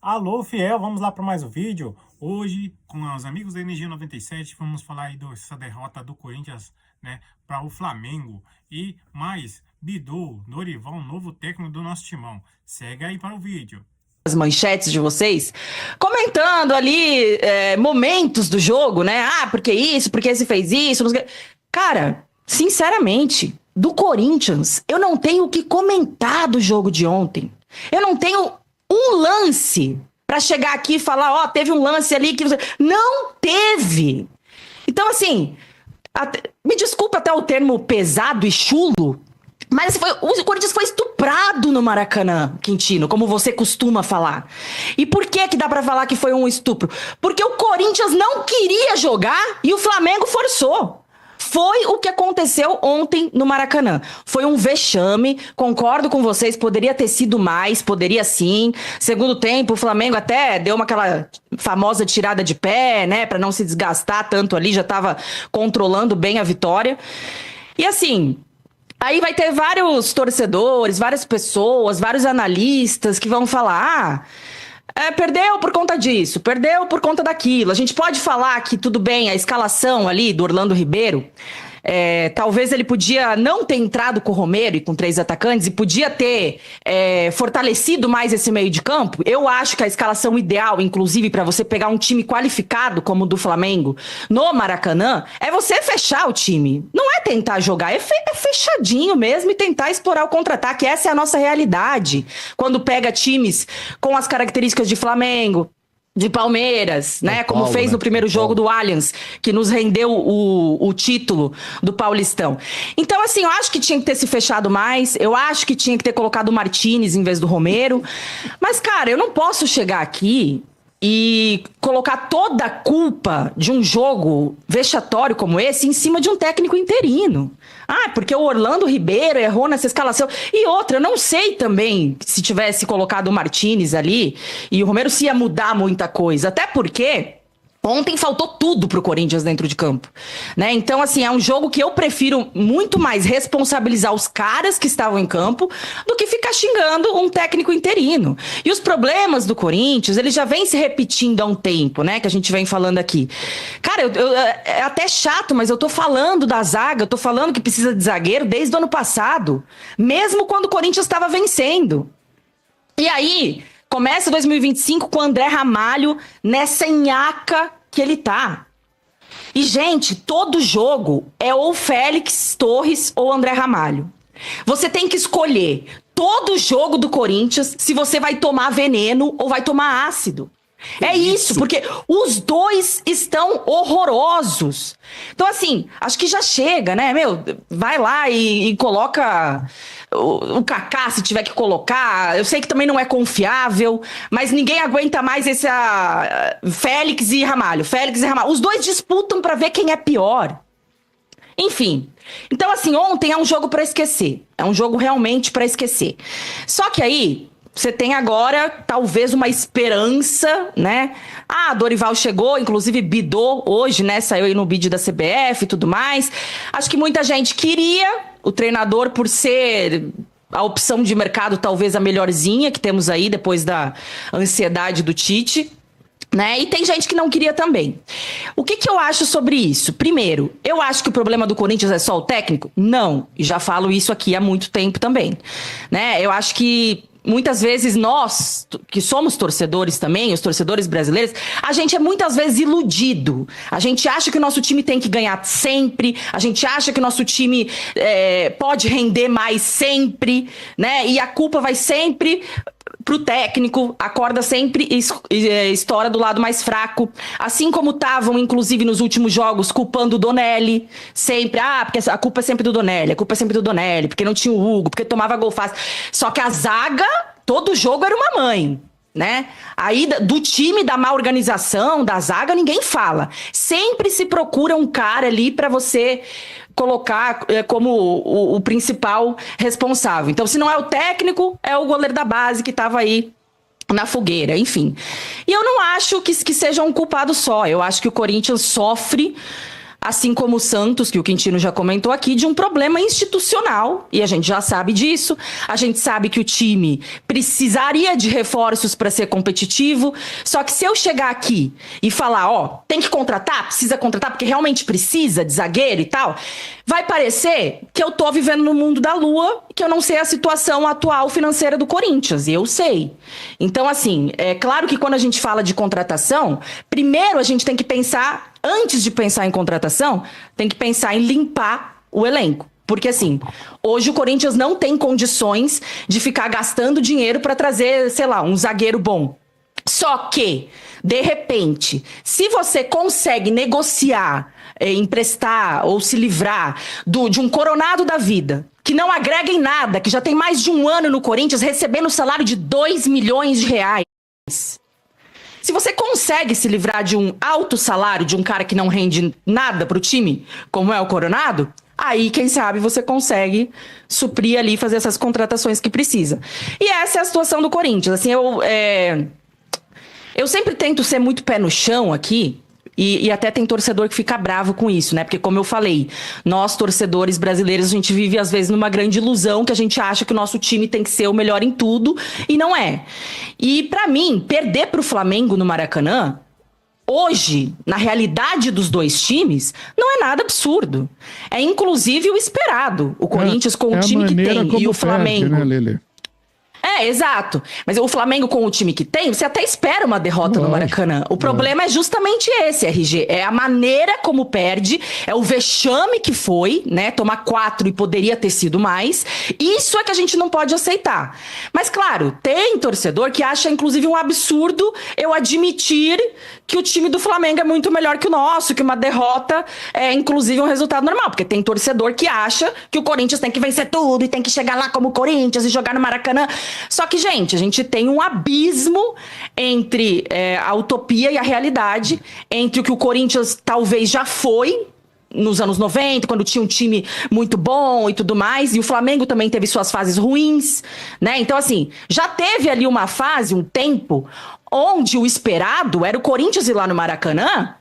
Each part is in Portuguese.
Alô, fiel, vamos lá para mais um vídeo. Hoje, com os amigos da Energia 97, vamos falar aí dessa derrota do Corinthians, né, para o Flamengo. E mais, Bidu, Dorival, um novo técnico do nosso timão. Segue aí para o vídeo. As manchetes de vocês, comentando ali momentos do jogo, né? Ah, porque isso, porque esse fez isso. Não sei o quê. Cara, sinceramente, do Corinthians, eu não tenho o que comentar do jogo de ontem. Eu não tenho um lance pra chegar aqui e falar, ó, teve um lance ali que não teve. Então, assim, me desculpa até o termo pesado e chulo, mas o Corinthians foi estuprado no Maracanã, Quintino, como você costuma falar. E por que dá pra falar que foi um estupro? Porque o Corinthians não queria jogar e o Flamengo forçou. Foi o que aconteceu ontem no Maracanã. Foi um vexame, concordo com vocês, poderia ter sido mais, poderia sim. Segundo tempo, o Flamengo até deu aquela famosa tirada de pé, né, pra não se desgastar tanto ali, já tava controlando bem a vitória. E assim, aí vai ter vários torcedores, várias pessoas, vários analistas que vão falar, perdeu por conta disso, perdeu por conta daquilo. A gente pode falar que tudo bem, a escalação ali do Orlando Ribeiro, talvez ele podia não ter entrado com o Romero e com 3 atacantes e podia ter fortalecido mais esse meio de campo. Eu acho que a escalação ideal, inclusive, para você pegar um time qualificado como o do Flamengo no Maracanã, é você fechar o time. Não é tentar jogar, é fechadinho mesmo e tentar explorar o contra-ataque. Essa é a nossa realidade. Quando pega times com as características de Flamengo, de Palmeiras, né? Como fez no primeiro jogo do Allianz, que nos rendeu o título do Paulistão. Então, assim, eu acho que tinha que ter se fechado mais, eu acho que tinha que ter colocado o Martínez em vez do Romero. Mas, cara, eu não posso chegar aqui e colocar toda a culpa de um jogo vexatório como esse em cima de um técnico interino. Ah, porque o Orlando Ribeiro errou nessa escalação. E outra, eu não sei também se tivesse colocado o Martínez ali e o Romero se ia mudar muita coisa. Até porque ontem faltou tudo pro Corinthians dentro de campo, né? Então, assim, é um jogo que eu prefiro muito mais responsabilizar os caras que estavam em campo do que ficar xingando um técnico interino. E os problemas do Corinthians, eles já vêm se repetindo há um tempo, né? Que a gente vem falando aqui. Cara, é até chato, mas eu tô falando da zaga, eu tô falando que precisa de zagueiro desde o ano passado, mesmo quando o Corinthians estava vencendo. E aí, começa 2025 com o André Ramalho nessa nhaca que ele tá. E, gente, todo jogo é ou Félix Torres ou André Ramalho. Você tem que escolher todo jogo do Corinthians se você vai tomar veneno ou vai tomar ácido. É isso, porque os dois estão horrorosos. Então, assim, acho que já chega, né? Meu, vai lá e coloca o Kaká se tiver que colocar. Eu sei que também não é confiável, mas ninguém aguenta mais esse Félix e Ramalho. Félix e Ramalho. Os dois disputam pra ver quem é pior. Enfim. Então, assim, ontem é um jogo pra esquecer. É um jogo realmente pra esquecer. Só que aí você tem agora, talvez, uma esperança, né? Ah, Dorival chegou, inclusive bidou hoje, né? Saiu aí no bid da CBF e tudo mais. Acho que muita gente queria o treinador por ser a opção de mercado talvez a melhorzinha que temos aí depois da ansiedade do Tite, né? E tem gente que não queria também. O que eu acho sobre isso? Primeiro, eu acho que o problema do Corinthians é só o técnico? Não. E já falo isso aqui há muito tempo também, né? Eu acho que muitas vezes nós, que somos torcedores também, os torcedores brasileiros, a gente é muitas vezes iludido. A gente acha que o nosso time tem que ganhar sempre, a gente acha que o nosso time pode render mais sempre, né? E a culpa vai sempre pro técnico, a corda sempre estoura do lado mais fraco. Assim como estavam, inclusive, nos últimos jogos, culpando o Donelli. Sempre, porque a culpa é sempre do Donelli, a culpa é sempre do Donelli, porque não tinha o Hugo, porque tomava gol fácil. Só que a zaga, todo jogo era uma mãe, né? Aí, do time, da má organização, da zaga, ninguém fala. Sempre se procura um cara ali pra você colocar como o principal responsável. Então, se não é o técnico, é o goleiro da base que estava aí na fogueira, enfim. E eu não acho que seja um culpado só. Eu acho que o Corinthians sofre assim como o Santos, que o Quintino já comentou aqui, de um problema institucional, e a gente já sabe disso. A gente sabe que o time precisaria de reforços para ser competitivo, só que se eu chegar aqui e falar, ó, tem que contratar, precisa contratar, porque realmente precisa de zagueiro e tal, vai parecer que eu tô vivendo no mundo da lua, que eu não sei a situação atual financeira do Corinthians, e eu sei. Então, assim, é claro que quando a gente fala de contratação, primeiro a gente tem que pensar, antes de pensar em contratação, tem que pensar em limpar o elenco. Porque, assim, hoje o Corinthians não tem condições de ficar gastando dinheiro para trazer, sei lá, um zagueiro bom. Só que, de repente, se você consegue negociar, emprestar ou se livrar de um Coronado da vida, que não agrega em nada, que já tem mais de um ano no Corinthians recebendo salário de 2 milhões de reais. Se você consegue se livrar de um alto salário, de um cara que não rende nada pro time, como é o Coronado, aí, quem sabe, você consegue suprir ali, fazer essas contratações que precisa. E essa é a situação do Corinthians. Assim, eu sempre tento ser muito pé no chão aqui, e até tem torcedor que fica bravo com isso, né? Porque, como eu falei, nós, torcedores brasileiros, a gente vive, às vezes, numa grande ilusão que a gente acha que o nosso time tem que ser o melhor em tudo, e não é. E, pra mim, perder pro Flamengo no Maracanã, hoje, na realidade dos dois times, não é nada absurdo. É, inclusive, o esperado. O Corinthians com o time que tem e o Flamengo... Perde, né, Lelê? Exato. Mas o Flamengo com o time que tem, você até espera uma derrota no Maracanã. O problema é justamente esse, RG. É a maneira como perde, é o vexame que foi, né? Tomar 4 e poderia ter sido mais. Isso é que a gente não pode aceitar. Mas, claro, tem torcedor que acha, inclusive, um absurdo eu admitir que o time do Flamengo é muito melhor que o nosso, que uma derrota é, inclusive, um resultado normal. Porque tem torcedor que acha que o Corinthians tem que vencer tudo e tem que chegar lá como o Corinthians e jogar no Maracanã. Só que, gente, a gente tem um abismo entre a utopia e a realidade, entre o que o Corinthians talvez já foi nos anos 90, quando tinha um time muito bom e tudo mais, e o Flamengo também teve suas fases ruins, né? Então, assim, já teve ali uma fase, um tempo, onde o esperado era o Corinthians ir lá no Maracanã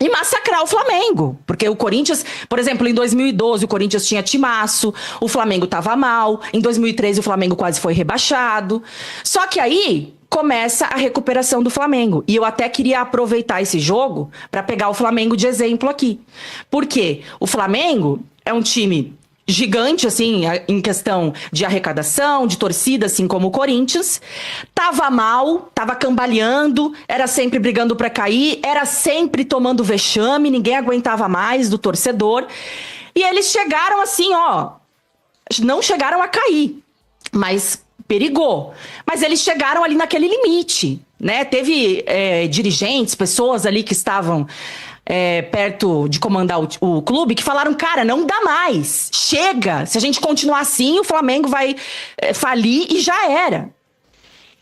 e massacrar o Flamengo. Porque o Corinthians, por exemplo, em 2012 o Corinthians tinha timaço, o Flamengo tava mal, em 2013 o Flamengo quase foi rebaixado. Só que aí começa a recuperação do Flamengo. E eu até queria aproveitar esse jogo para pegar o Flamengo de exemplo aqui. Porque o Flamengo é um time gigante, assim, em questão de arrecadação, de torcida, assim como o Corinthians. Tava mal, tava cambaleando, era sempre brigando pra cair, era sempre tomando vexame, ninguém aguentava mais do torcedor. E eles chegaram assim, ó, não chegaram a cair, mas perigou. Mas eles chegaram ali naquele limite, né? Teve dirigentes, pessoas ali que estavam perto de comandar o clube, que falaram, cara, não dá mais, chega, se a gente continuar assim, o Flamengo vai falir e já era.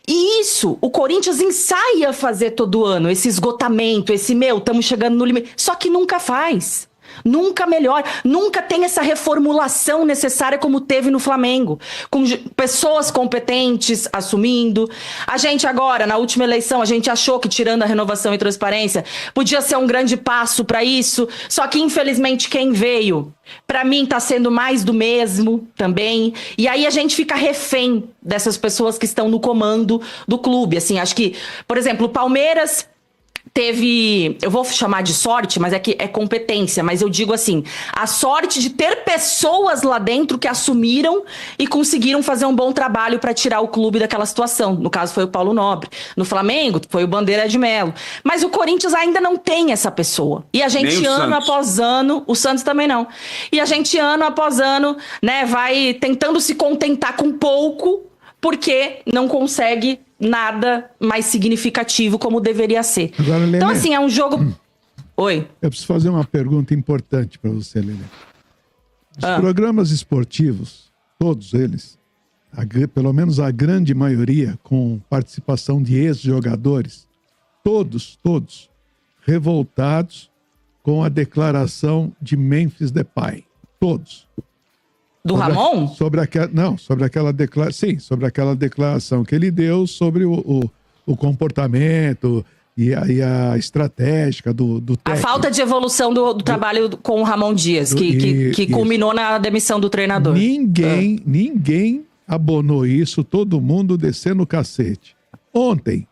E isso, o Corinthians ensaia fazer todo ano, esse esgotamento, estamos chegando no limite, só que nunca faz. Nunca melhora, nunca tem essa reformulação necessária como teve no Flamengo, com pessoas competentes assumindo. A gente agora, na última eleição, a gente achou que tirando a renovação e transparência podia ser um grande passo para isso, só que infelizmente quem veio, para mim tá sendo mais do mesmo também, e aí a gente fica refém dessas pessoas que estão no comando do clube, assim, acho que, por exemplo, o Palmeiras teve, eu vou chamar de sorte, mas é que é competência, mas eu digo assim, a sorte de ter pessoas lá dentro que assumiram e conseguiram fazer um bom trabalho para tirar o clube daquela situação. No caso foi o Paulo Nobre. No Flamengo foi o Bandeira de Melo. Mas o Corinthians ainda não tem essa pessoa. E a gente ano após ano, o Santos também não. E a gente ano após ano, né, vai tentando se contentar com pouco, porque não consegue nada mais significativo como deveria ser. Agora, Lelê, então, assim, é um jogo... Oi. Eu preciso fazer uma pergunta importante para você, Lelê. Os programas esportivos, todos eles, pelo menos a grande maioria, com participação de ex-jogadores, todos, revoltados com a declaração de Memphis Depay. Todos. Do Ramon? Sobre aquela declaração que ele deu sobre o comportamento e aí a estratégica do A técnico. falta de evolução do trabalho com o Ramon Dias, que culminou na demissão do treinador. Ninguém abonou isso, todo mundo descendo o cacete. Ontem,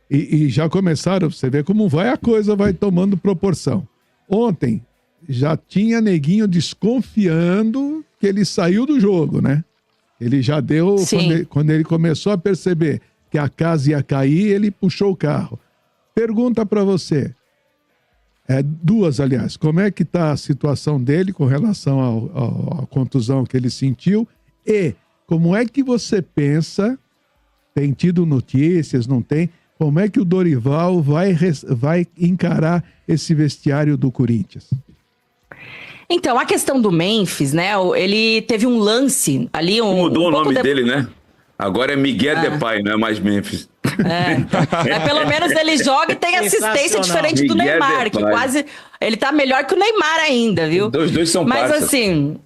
e já começaram, você vê como vai a coisa, vai tomando proporção. Ontem, já tinha neguinho desconfiando que ele saiu do jogo, né? Ele já deu, quando ele começou a perceber que a casa ia cair, ele puxou o carro. Pergunta para você, duas, aliás, como é que tá a situação dele com relação à contusão que ele sentiu e como é que você pensa, tem tido notícias, não tem, como é que o Dorival vai encarar esse vestiário do Corinthians? Então, a questão do Memphis, né? Ele teve um lance ali. Mudou o nome dele, né? Agora é Miguel Depay, não é mais Memphis. Pelo menos ele joga e tem assistência diferente do Miguel Neymar, Depay. que quase. Ele tá melhor que o Neymar ainda, viu? Os dois são Mas parça. assim.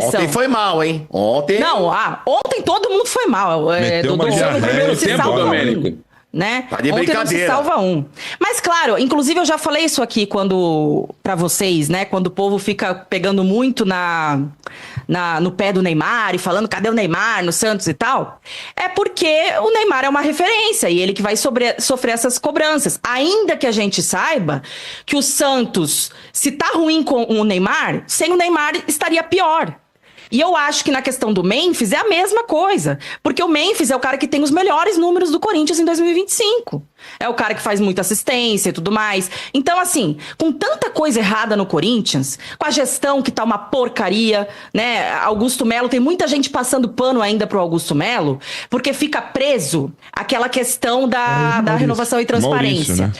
Ontem foi mal, hein? Ontem Ontem todo mundo foi mal. Meteu uma diarreia. Primeiro tempo, Domênico. Né? Tá de Ontem não se brincadeira. salva um. Mas claro, inclusive eu já falei isso aqui para vocês, né? Quando o povo fica pegando muito no pé do Neymar e falando cadê o Neymar no Santos e tal, é porque o Neymar é uma referência e ele que vai sofrer essas cobranças. Ainda que a gente saiba que o Santos, se tá ruim com o Neymar, sem o Neymar estaria pior. E eu acho que na questão do Memphis é a mesma coisa. Porque o Memphis é o cara que tem os melhores números do Corinthians em 2025. É o cara que faz muita assistência e tudo mais. Então, assim, com tanta coisa errada no Corinthians, com a gestão que tá uma porcaria, né? Augusto Melo, tem muita gente passando pano ainda pro Augusto Melo, porque fica preso aquela questão da renovação e transparência.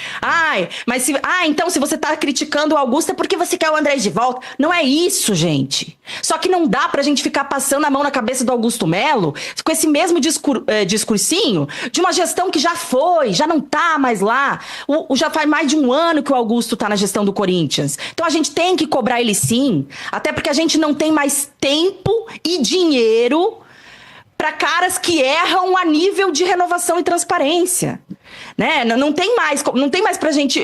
Maurício, né? Então se você tá criticando o Augusto é porque você quer o Andrés de volta. Não é isso, gente. Só que não dá pra gente ficar passando a mão na cabeça do Augusto Melo com esse mesmo discursinho de uma gestão que já foi, já não tá mais lá. Já faz mais de um ano que o Augusto tá na gestão do Corinthians. Então a gente tem que cobrar ele sim, até porque a gente não tem mais tempo e dinheiro para caras que erram a nível de renovação e transparência. Né? Não tem mais pra gente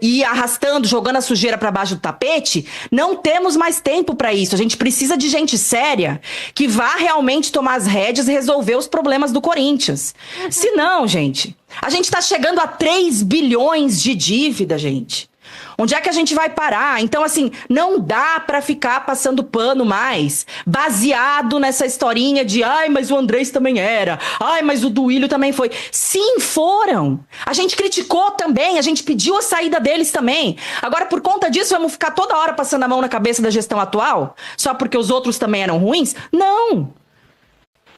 ir arrastando, jogando a sujeira para baixo do tapete. Não temos mais tempo para isso. A gente precisa de gente séria que vá realmente tomar as rédeas e resolver os problemas do Corinthians. Se não, gente, a gente tá chegando a 3 bilhões de dívida, gente. Onde é que a gente vai parar? Então, assim, não dá pra ficar passando pano mais, baseado nessa historinha de mas o Andrés também era, mas o Duílio também foi. Sim, foram. A gente criticou também, a gente pediu a saída deles também. Agora, por conta disso, vamos ficar toda hora passando a mão na cabeça da gestão atual? Só porque os outros também eram ruins? Não.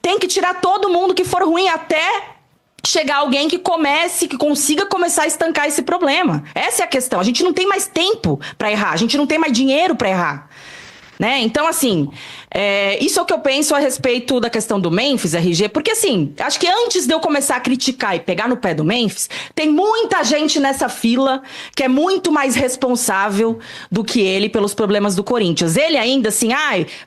Tem que tirar todo mundo que for ruim até chegar alguém que consiga começar a estancar esse problema. Essa é a questão. A gente não tem mais tempo para errar, a gente não tem mais dinheiro para errar. Né? Então, assim, isso é o que eu penso a respeito da questão do Memphis, RG, porque, assim, acho que antes de eu começar a criticar e pegar no pé do Memphis, tem muita gente nessa fila que é muito mais responsável do que ele pelos problemas do Corinthians. Ele ainda, assim,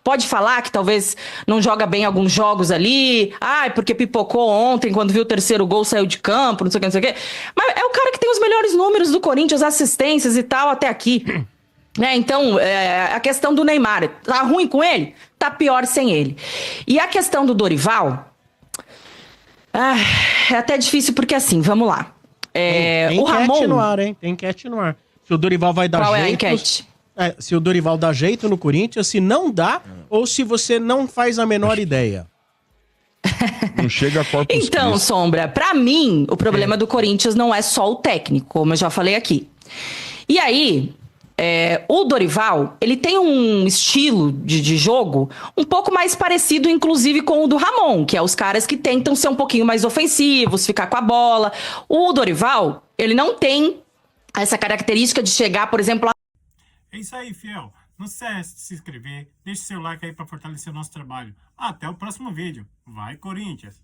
pode falar que talvez não joga bem alguns jogos ali, porque pipocou ontem, quando viu o terceiro gol, saiu de campo, não sei o que. Mas é o cara que tem os melhores números do Corinthians, assistências e tal, até aqui. Então, a questão do Neymar, tá ruim com ele? Tá pior sem ele. E a questão do Dorival, é até difícil porque assim, vamos lá. Tem o Ramon... enquete no ar, hein? Tem enquete no ar. Se o Dorival vai dar Qual jeito... é a enquete? Se o Dorival dá jeito no Corinthians, se não dá, ou se você não faz a menor ideia. Não chega a Corpus Então, Christi. Sombra, pra mim, o problema do Corinthians não é só o técnico, como eu já falei aqui. E aí... o Dorival, ele tem um estilo de jogo um pouco mais parecido, inclusive, com o do Ramon, que é os caras que tentam ser um pouquinho mais ofensivos, ficar com a bola. O Dorival, ele não tem essa característica de chegar, por exemplo... É isso aí, fiel. Não se esqueça de se inscrever, deixe seu like aí para fortalecer o nosso trabalho. Até o próximo vídeo. Vai, Corinthians!